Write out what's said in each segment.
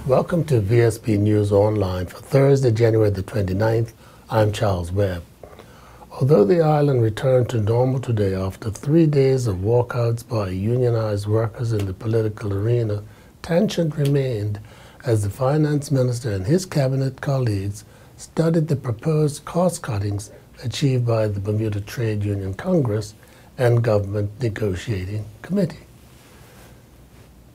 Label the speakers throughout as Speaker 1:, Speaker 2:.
Speaker 1: Welcome to Vsb News Online for Thursday, January the 29th. I'm Charles Webb. Although the island returned to normal today after 3 days of walkouts by unionized workers in the political arena, tension remained as the finance minister and his cabinet colleagues studied the proposed cost cuttings achieved by the Bermuda Trade Union Congress and Government Negotiating Committee.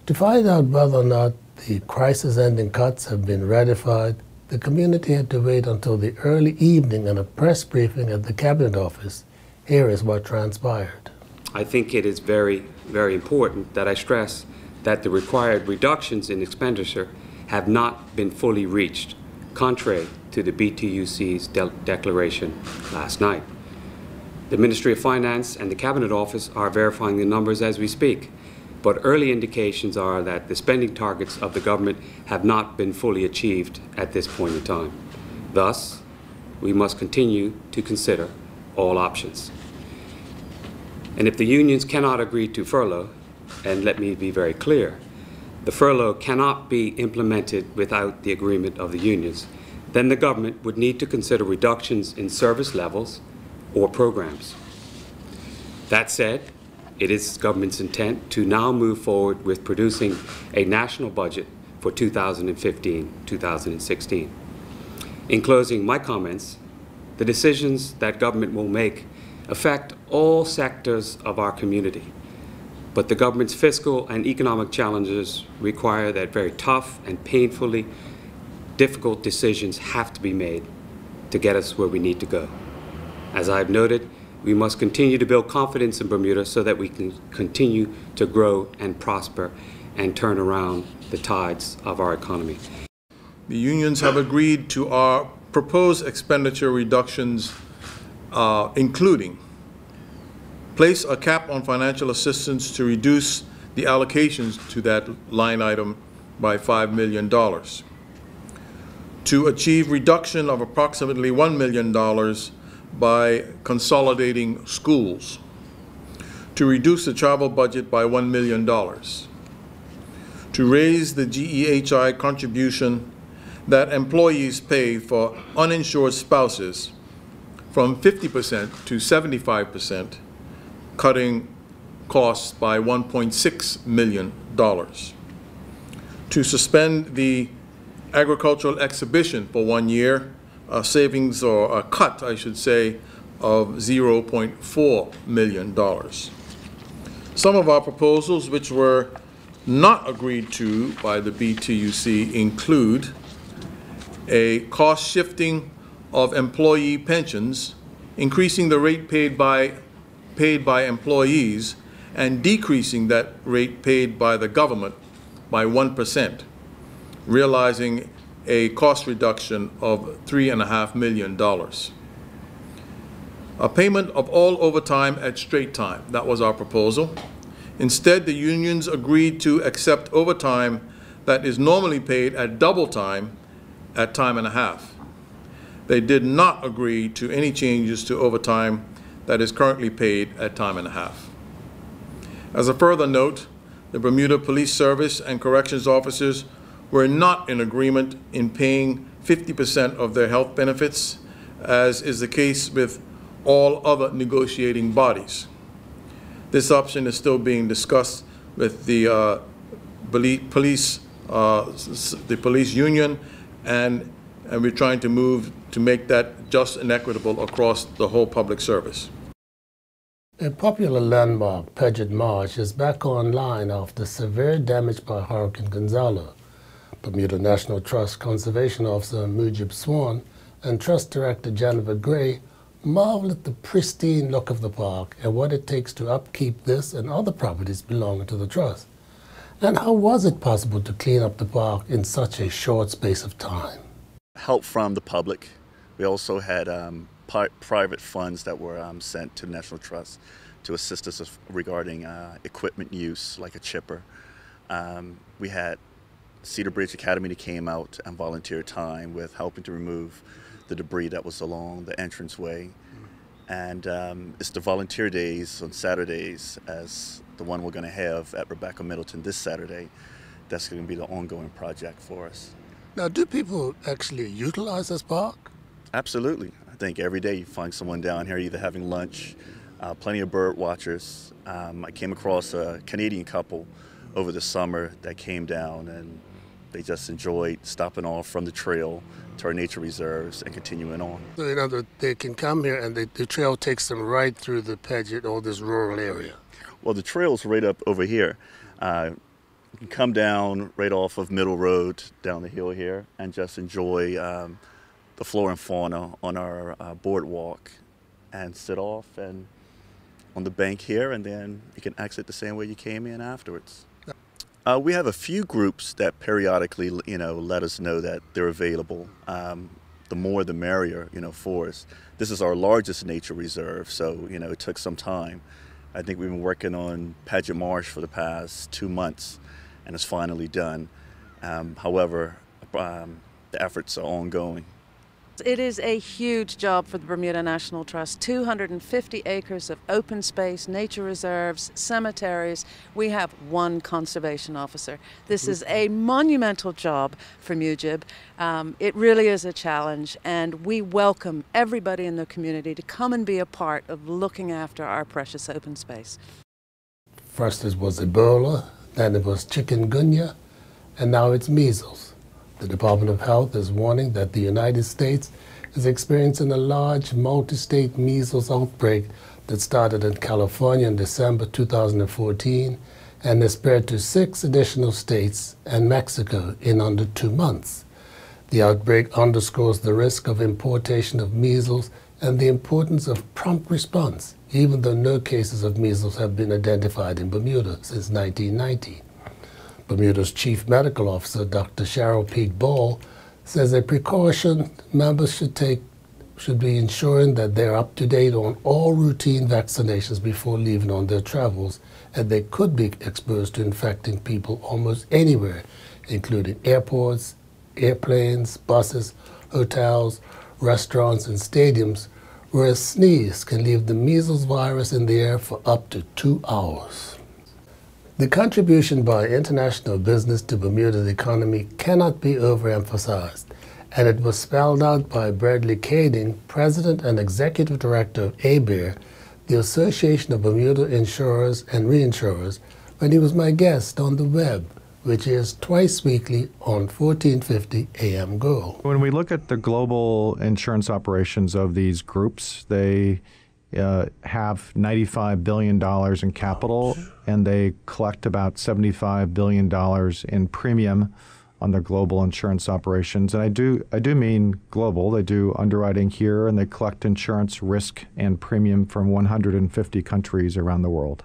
Speaker 1: To find out whether or not the crisis-ending cuts have been ratified, the community had to wait until the early evening in a press briefing at the Cabinet Office. Here is what transpired.
Speaker 2: I think it is very, very important that I stress that the required reductions in expenditure have not been fully reached, contrary to the BTUC's declaration last night. The Ministry of Finance and the Cabinet Office are verifying the numbers as we speak, but early indications are that the spending targets of the government have not been fully achieved at this point in time. Thus, we must continue to consider all options. And if the unions cannot agree to furlough, and let me be very clear, the furlough cannot be implemented without the agreement of the unions, then the government would need to consider reductions in service levels or programs. That said, it is government's intent to now move forward with producing a national budget for 2015-2016. In closing my comments, the decisions that government will make affect all sectors of our community. But the government's fiscal and economic challenges require that very tough and painfully difficult decisions have to be made to get us where we need to go. As I've noted, we must continue to build confidence in Bermuda so that we can continue to grow and prosper and turn around the tides of our economy.
Speaker 3: The unions have agreed to our proposed expenditure reductions, including place a cap on financial assistance to reduce the allocations to that line item by $5 million, to achieve reduction of approximately $1 million by consolidating schools, to reduce the travel budget by $1 million, to raise the GEHI contribution that employees pay for uninsured spouses from 50% to 75%, cutting costs by $1.6 million, to suspend the agricultural exhibition for 1 year, a savings, or a cut, I should say, of $0.4 million. Some of our proposals which were not agreed to by the BTUC include a cost shifting of employee pensions, increasing the rate paid by employees and decreasing that rate paid by the government by 1%, realizing a cost reduction of $3.5 million. A payment of all overtime at straight time, that was our proposal. Instead, the unions agreed to accept overtime that is normally paid at double time at time and a half. They did not agree to any changes to overtime that is currently paid at time and a half. As a further note, the Bermuda Police Service and corrections officers were not in agreement in paying 50% of their health benefits, as is the case with all other negotiating bodies. This option is still being discussed with the police union, and we're trying to move to make that just and equitable across the whole public service.
Speaker 1: A popular landmark, Paget Marsh, is back online after severe damage by Hurricane Gonzalo. Bermuda National Trust Conservation Officer Mujib Swan and Trust Director Jennifer Gray marvel at the pristine look of the park and what it takes to upkeep this and other properties belonging to the Trust. And how was it possible to clean up the park in such a short space of time?
Speaker 4: Help from the public. We also had private funds that were sent to the National Trust to assist us regarding equipment use, like a chipper. We had Cedar Bridge Academy that came out and volunteered time with helping to remove the debris that was along the entranceway. And it's the volunteer days on Saturdays, as the one we're going to have at Rebecca Middleton this Saturday, that's going to be the ongoing project for us.
Speaker 1: Now, do people actually utilize this park?
Speaker 4: Absolutely. I think every day you find someone down here either having lunch, plenty of bird watchers. I came across a Canadian couple over the summer that came down, and they just enjoyed stopping off from the trail to our nature reserves and continuing on.
Speaker 1: So, in other words, they can come here and the trail takes them right through the Paget or this rural area.
Speaker 4: Well, the trail's right up over here. You can come down right off of Middle Road down the hill here and just enjoy the flora and fauna on our boardwalk and sit off and on the bank here, and then you can exit the same way you came in afterwards. We have a few groups that periodically, let us know that they're available. The more the merrier, for us. This is our largest nature reserve, so, it took some time. I think we've been working on Paget Marsh for the past 2 months, and it's finally done. However, the efforts are ongoing.
Speaker 5: It is a huge job for the Bermuda National Trust. 250 acres of open space, nature reserves, cemeteries. We have one conservation officer. This is a monumental job for MUJIB. It really is a challenge, and we welcome everybody in the community to come and be a part of looking after our precious open space.
Speaker 1: First it was Ebola, then it was chikungunya, and now it's measles. The Department of Health is warning that the United States is experiencing a large multi-state measles outbreak that started in California in December 2014 and has spread to 6 additional states and Mexico in under 2 months. The outbreak underscores the risk of importation of measles and the importance of prompt response, even though no cases of measles have been identified in Bermuda since 1990. Bermuda's Chief Medical Officer, Dr. Cheryl Peak Ball, says a precaution members should be ensuring that they're up to date on all routine vaccinations before leaving on their travels, and they could be exposed to infecting people almost anywhere, including airports, airplanes, buses, hotels, restaurants, and stadiums, where a sneeze can leave the measles virus in the air for up to 2 hours. The contribution by international business to Bermuda's economy cannot be overemphasized, and it was spelled out by Bradley Kading, President and Executive Director of ABIR, the Association of Bermuda Insurers and Reinsurers, when he was my guest on the web, which is twice weekly on 1450 AM Go.
Speaker 6: When we look at the global insurance operations of these groups, they have $95 billion in capital, and they collect about $75 billion in premium on their global insurance operations. And I do mean global. They do underwriting here, and they collect insurance risk and premium from 150 countries around the world.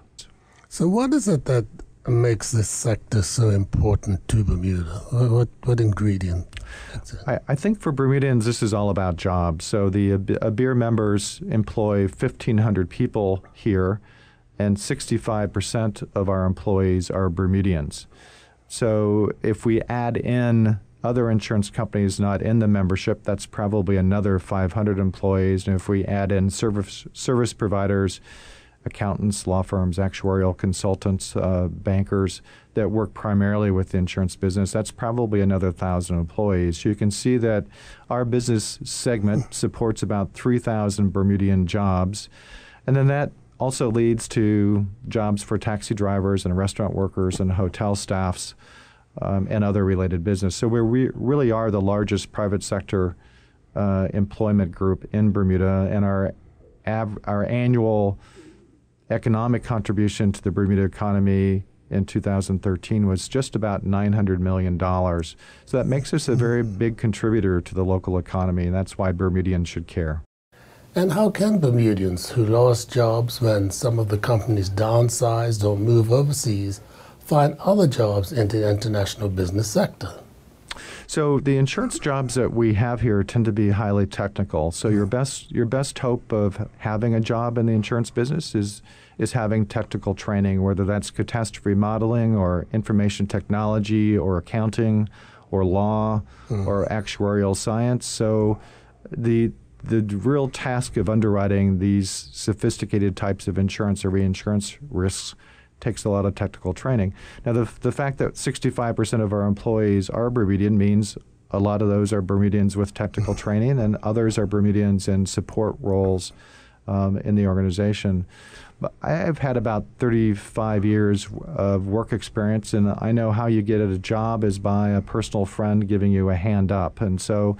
Speaker 1: So what is it that makes this sector so important to Bermuda? What ingredient?
Speaker 6: I think for Bermudians, this is all about jobs. So the ABIR members employ 1,500 people here, and 65% of our employees are Bermudians. So if we add in other insurance companies not in the membership, that's probably another 500 employees. And if we add in service providers, accountants, law firms, actuarial consultants, bankers that work primarily with the insurance business, that's probably another 1,000 employees. So you can see that our business segment supports about 3,000 Bermudian jobs. And then that also leads to jobs for taxi drivers and restaurant workers and hotel staffs and other related business. So we really are the largest private sector employment group in Bermuda, and our annual economic contribution to the Bermuda economy in 2013 was just about $900 million. So that makes us a very big contributor to the local economy, and that's why Bermudians should care.
Speaker 1: And how can Bermudians who lost jobs when some of the companies downsized or moved overseas find other jobs in the international business sector?
Speaker 6: So the insurance jobs that we have here tend to be highly technical. So your best hope of having a job in the insurance business is having technical training, whether that's catastrophe modeling or information technology or accounting or law or actuarial science. So the real task of underwriting these sophisticated types of insurance or reinsurance risks takes a lot of technical training. Now, the fact that 65% of our employees are Bermudian means a lot of those are Bermudians with technical training, and others are Bermudians in support roles in the organization. But I've had about 35 years of work experience, and I know how you get at a job is by a personal friend giving you a hand up. And so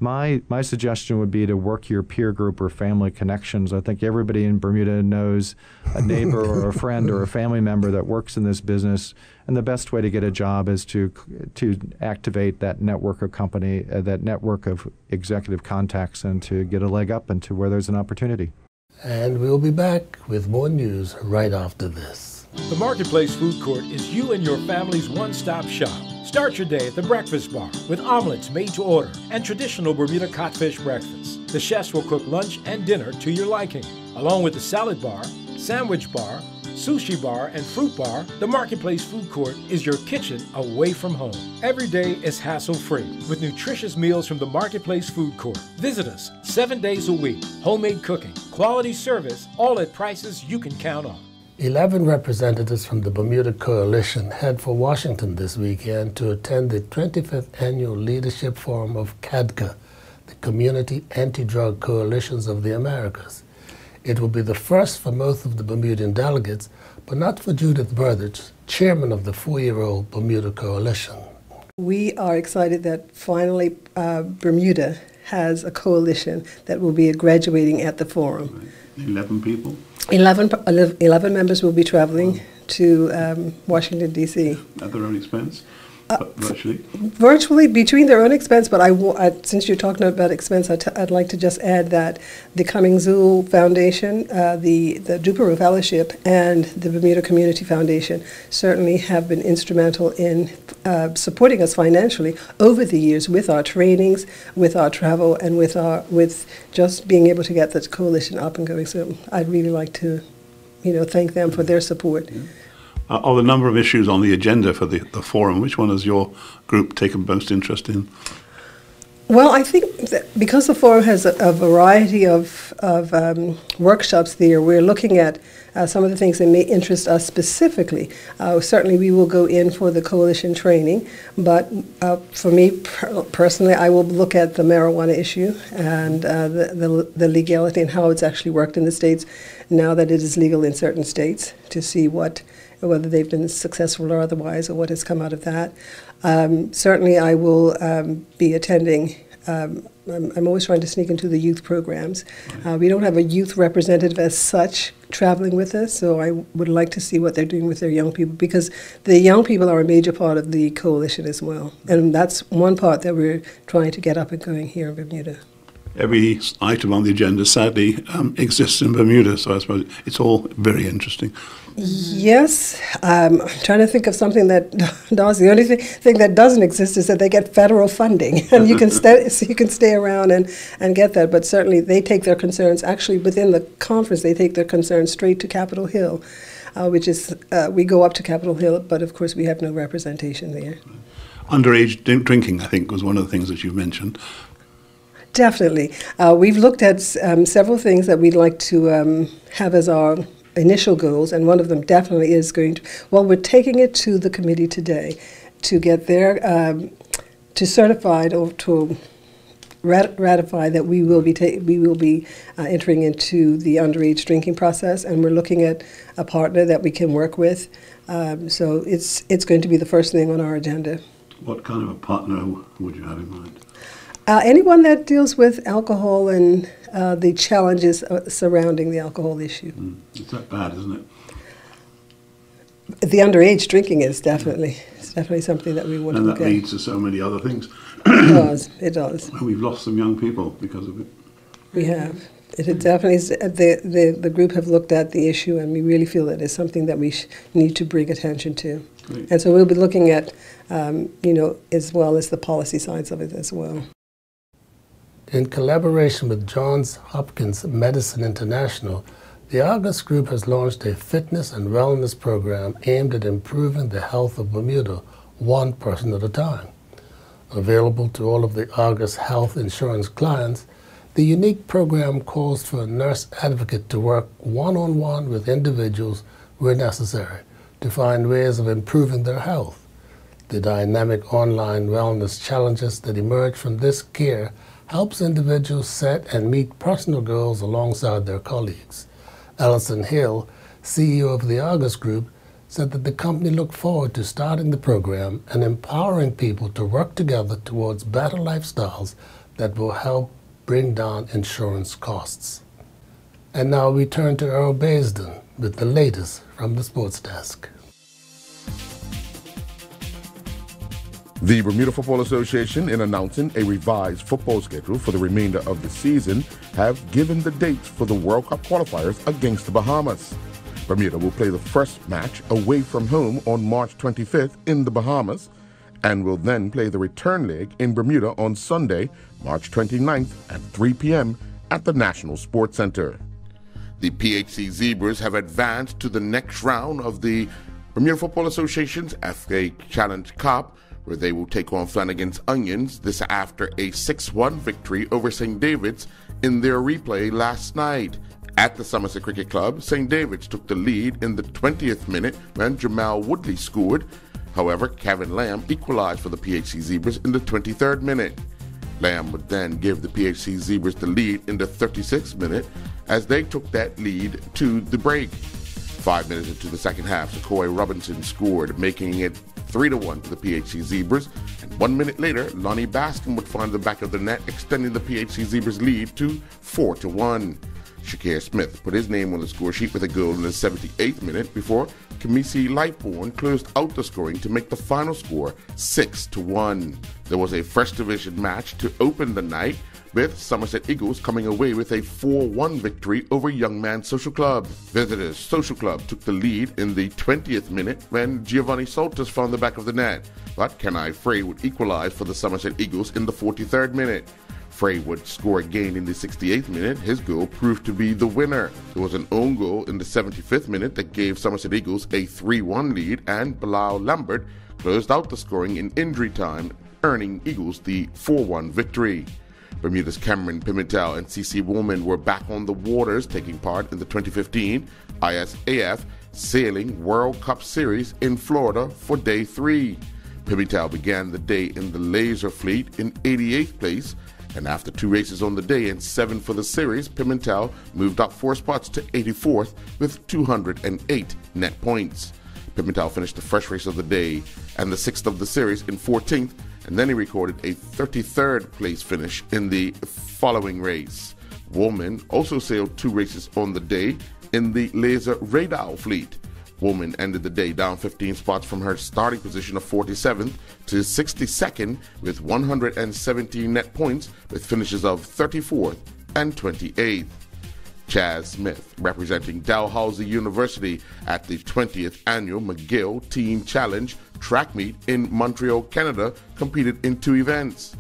Speaker 6: my suggestion would be to work your peer group or family connections. I think everybody in Bermuda knows a neighbor or a friend or a family member that works in this business, and the best way to get a job is to activate that network of that network of executive contacts, and to get a leg up into where there's an opportunity.
Speaker 1: And we'll be back with more news right after this.
Speaker 7: The Marketplace Food Court is you and your family's one-stop shop. Start your day at the breakfast bar with omelets made to order and traditional Bermuda codfish breakfast. The chefs will cook lunch and dinner to your liking. Along with the salad bar, sandwich bar, sushi bar, and fruit bar, the Marketplace Food Court is your kitchen away from home. Every day is hassle-free with nutritious meals from the Marketplace Food Court. Visit us 7 days a week. Homemade cooking, quality service, all at prices you can count on.
Speaker 1: 11 representatives from the Bermuda Coalition head for Washington this weekend to attend the 25th Annual Leadership Forum of CADCA, the Community Anti-Drug Coalitions of the Americas. It will be the first for most of the Bermudian delegates, but not for Judith Berthich, chairman of the 4-year-old Bermuda Coalition.
Speaker 8: We are excited that finally Bermuda has a coalition that will be graduating at the forum.
Speaker 9: 11 people?
Speaker 8: 11 members will be traveling to Washington, D.C.
Speaker 9: At their own expense? Virtually?
Speaker 8: Virtually, between their own expense, but since you're talking about expense, I'd like to just add that the Cumming Zool Foundation, the Duperu Fellowship, and the Bermuda Community Foundation certainly have been instrumental in supporting us financially over the years with our trainings, with our travel, and with just being able to get the coalition up and going. So I'd really like to, thank them for their support.
Speaker 9: Yeah. Of the number of issues on the agenda for the forum, which one has your group taken most interest in?
Speaker 8: Well, I think that because the forum has a variety of workshops there, we're looking at some of the things that may interest us specifically. Certainly we will go in for the coalition training, but for me personally, I will look at the marijuana issue and the legality and how it's actually worked in the states now that it is legal in certain states, to see whether they've been successful or otherwise, or what has come out of that. Certainly I will be attending, I'm always trying to sneak into the youth programs. We don't have a youth representative as such traveling with us, so I would like to see what they're doing with their young people, because the young people are a major part of the coalition as well. And that's one part that we're trying to get up and going here in Bermuda.
Speaker 9: Every item on the agenda, sadly, exists in Bermuda, so I suppose it's all very interesting.
Speaker 8: Yes, I'm trying to think of something that does. The only thing that doesn't exist is that they get federal funding, and you can stay around and get that. But certainly they take their concerns, actually within the conference, they take their concerns straight to Capitol Hill, which is, we go up to Capitol Hill, but of course we have no representation there.
Speaker 9: Underage drinking, I think, was one of the things that you mentioned.
Speaker 8: Definitely. We've looked at several things that we'd like to have as our initial goals, and one of them definitely is going to, well, we're taking it to the committee today to get their, to certify or to ratify that we will be entering into the underage drinking process, and we're looking at a partner that we can work with. So it's going to be the first thing on our agenda.
Speaker 9: What kind of a partner would you have in mind?
Speaker 8: Anyone that deals with alcohol and the challenges surrounding the alcohol issue.
Speaker 9: It's that bad, isn't it?
Speaker 8: The underage drinking is definitely, it's definitely something that we want to look at.
Speaker 9: And that leads to so many other things.
Speaker 8: It does.
Speaker 9: And we've lost some young people because of it.
Speaker 8: We have. It definitely is, the group have looked at the issue, and we really feel that it's something that we need to bring attention to.
Speaker 9: Great.
Speaker 8: And so we'll be looking at, as well as the policy sides of it as well.
Speaker 1: In collaboration with Johns Hopkins Medicine International, the Argus Group has launched a fitness and wellness program aimed at improving the health of Bermuda, one person at a time. Available to all of the Argus health insurance clients, the unique program calls for a nurse advocate to work one-on-one with individuals where necessary to find ways of improving their health. The dynamic online wellness challenges that emerge from this care helps individuals set and meet personal goals alongside their colleagues. Ellison Hill, CEO of the Argus Group, said that the company looked forward to starting the program and empowering people to work together towards better lifestyles that will help bring down insurance costs. And now we turn to Earl Baisden with the latest from the sports desk.
Speaker 10: The Bermuda Football Association, in announcing a revised football schedule for the remainder of the season, have given the dates for the World Cup qualifiers against the Bahamas. Bermuda will play the first match away from home on March 25th in the Bahamas and will then play the return leg in Bermuda on Sunday, March 29th at 3 p.m. at the National Sports Center.
Speaker 11: The PHC Zebras have advanced to the next round of the Bermuda Football Association's FA Challenge Cup, where they will take on Flanagan's Onions, this after a 6-1 victory over St. David's in their replay last night. At the Somerset Cricket Club, St. David's took the lead in the 20th minute when Jamal Woodley scored. However, Kevin Lamb equalized for the PHC Zebras in the 23rd minute. Lamb would then give the PHC Zebras the lead in the 36th minute as they took that lead to the break. 5 minutes into the second half, Sequoia Robinson scored, making it 3-1 to the PHC Zebras, and 1 minute later, Lonnie Baskin would find the back of the net, extending the PHC Zebras lead to 4-1. Shakir Smith put his name on the score sheet with a goal in the 78th minute before Kamisi Lightbourne closed out the scoring to make the final score 6-1. There was a First Division match to open the night, with Somerset Eagles coming away with a 4-1 victory over Young Man Social Club. Visitors Social Club took the lead in the 20th minute when Giovanni Saltus found the back of the net, but Kenai Frey would equalize for the Somerset Eagles in the 43rd minute. Frey would score again in the 68th minute. His goal proved to be the winner. There was an own goal in the 75th minute that gave Somerset Eagles a 3-1 lead, and Bilal Lambert closed out the scoring in injury time, earning Eagles the 4-1 victory. Bermuda's Cameron Pimentel and CC Woolman were back on the waters, taking part in the 2015 ISAF Sailing World Cup Series in Florida for Day 3. Pimentel began the day in the Laser Fleet in 88th place, and after 2 races on the day and 7 for the series, Pimentel moved up 4 spots to 84th with 208 net points. Pimentel finished the first race of the day and the 6th of the series in 14th, and then he recorded a 33rd place finish in the following race. Woolman also sailed 2 races on the day in the Laser Radar Fleet. Woolman ended the day down 15 spots from her starting position of 47th to 62nd with 117 net points, with finishes of 34th and 28th. Chaz Smith, representing Dalhousie University at the 20th Annual McGill Teen Challenge track meet in Montreal, Canada, competed in 2 events.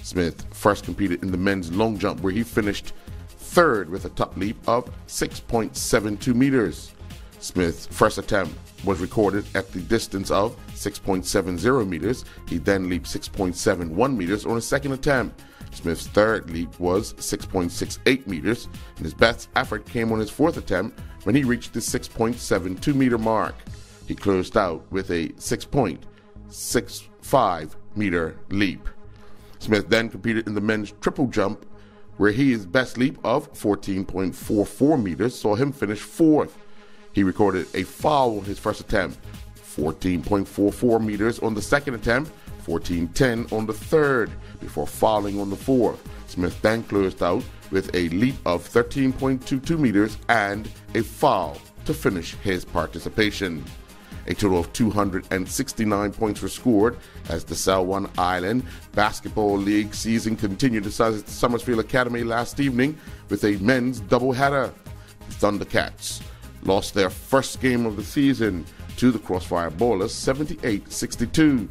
Speaker 11: Smith first competed in the men's long jump, where he finished 3rd with a top leap of 6.72 meters. Smith's first attempt was recorded at the distance of 6.70 meters. He then leaped 6.71 meters on his second attempt. Smith's third leap was 6.68 meters, and his best effort came on his fourth attempt when he reached the 6.72 meter mark. He closed out with a 6.65 meter leap. Smith then competed in the men's triple jump, where his best leap of 14.44 meters saw him finish 4th. He recorded a foul on his first attempt, 14.44 meters on the second attempt, 14.10 on the third, before fouling on the fourth. Smith then closed out with a leap of 13.22 meters and a foul to finish his participation. A total of 269 points were scored as the Selwyn Island Basketball League season continued at the Summersfield Academy last evening with a men's doubleheader. The Thundercats lost their first game of the season to the Crossfire Ballers 78-62.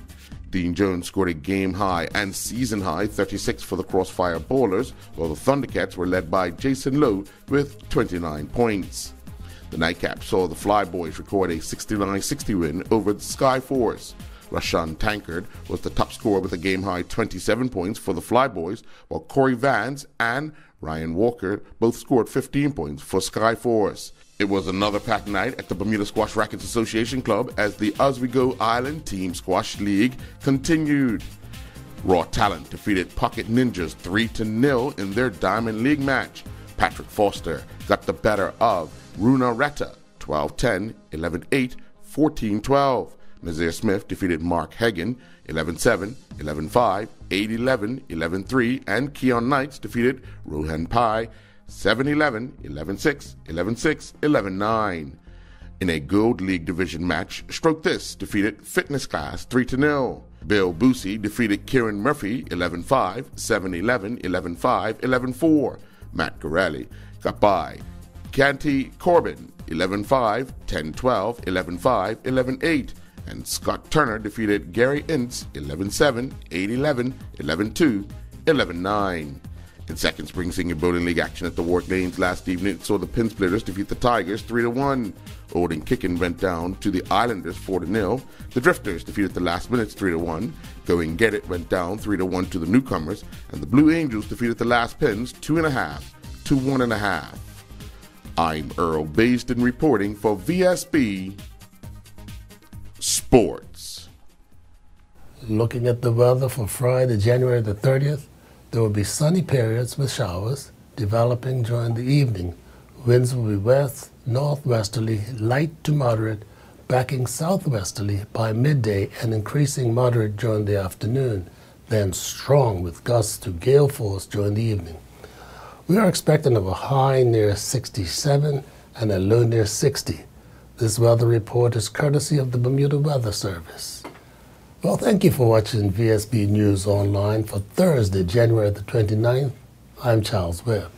Speaker 11: Dean Jones scored a game-high and season-high 36 for the Crossfire Ballers, while the Thundercats were led by Jason Lowe with 29 points. The Nightcap saw the Flyboys record a 69-60 win over the Sky Force. Rashawn Tankard was the top scorer with a game-high 27 points for the Flyboys, while Corey Vance and Ryan Walker both scored 15 points for Sky Force. It was another packed night at the Bermuda Squash Rackets Association Club as the Oswego Island Team Squash League continued. Raw Talent defeated Pocket Ninjas 3-0 in their Diamond League match. Patrick Foster got the better of Runa Retta 12-10, 11-8, 14-12. Nazir Smith defeated Mark Hagen 11-7, 11-5, 8-11, 11-3, and Keon Knights defeated Rohan Pai 7-11, 11-6, 11-6, 11-9. In a Gold League Division match, Stroke This defeated Fitness Class 3-0. Bill Boosie defeated Kieran Murphy 11-5, 7-11, 11-5, 11-4. Matt Gorelli got by Canty Corbin 11-5, 10-12, 11-5, 11-8. And Scott Turner defeated Gary Ince 11-7, 8-11, 11-2, 11-9. In second spring senior bowling league action at the Wart Lanes last evening, it saw the Pin Splitters defeat the Tigers 3-1. Odin Kickin went down to the Islanders 4-0. The Drifters defeated the Last Minutes 3-1. Going Get It went down 3-1 to the Newcomers, and the Blue Angels defeated the Last Pins 2.5 to 1.5. I'm Earl Basden reporting for VSB Sports.
Speaker 1: Looking at the weather for Friday, January the 30th, there will be sunny periods with showers developing during the evening. Winds will be west, northwesterly, light to moderate, backing southwesterly by midday and increasing moderate during the afternoon, then strong with gusts to gale force during the evening. We are expecting of a high near 67 and a low near 60. This weather report is courtesy of the Bermuda Weather Service. Well, thank you for watching VSB News Online for Thursday, January the 29th. I'm Charles Webb.